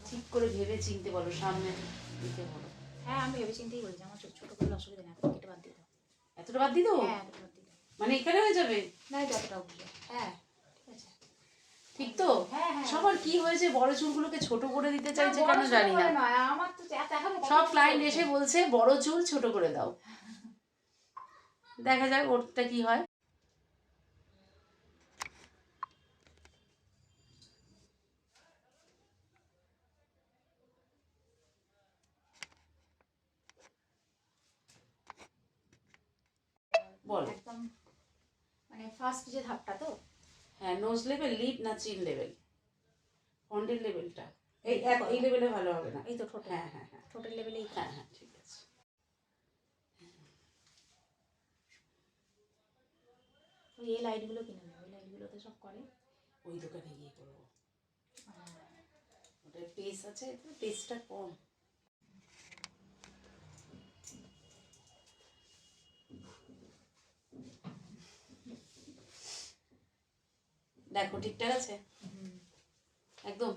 ঠিক করে ভেবে চিনতে বলো, সামনে দিতে বলো। হ্যাঁ আমি ভেবে চিন্তেই বলেছি, আমার ছোট ছোট করলে অসুবিধা নেই, এতটা কেটে বাদ দিয়ে দাও। এতটা বাদ দিয়ে দেবো? হ্যাঁ এতটা বাদ দিয়ে দাও। মানে এখানে হয়ে যাবে? না যতটা বুঝলো। হ্যাঁ ঠিক আছে। ঠিক তো? হ্যাঁ হ্যাঁ। সবার কি হয়েছে, বড় চুলগুলোকে ছোট করে দিতে চাইছে কেন জানি না। আমার তো দেখাবো সব ক্লায়েন্ট এসে বলছে বড় চুল ছোট করে দাও। দেখা যাক ওরটা কি হয়। বল। একদম মানে ফার্স্ট যে ধাপটা তো। হ্যাঁ, নোজ লেভেল, লিড না চিন লেভেল? ফন্ডের লেভেলটা এই লেভেলে ভালো হবে না। এই তো ঠোঁটে। হ্যাঁ হ্যাঁ হ্যাঁ ঠোঁটের লেভেলেই। হ্যাঁ হ্যাঁ ঠিক আছে। ওই এই লাইটগুলো কিনে নেবো, ওই লাইটগুলোতে সব করে। ওই দোকানে গিয়ে করবো, ওটার পেস আছে, পেসটা কম। দেখো ঠিকঠাক আছে একদম।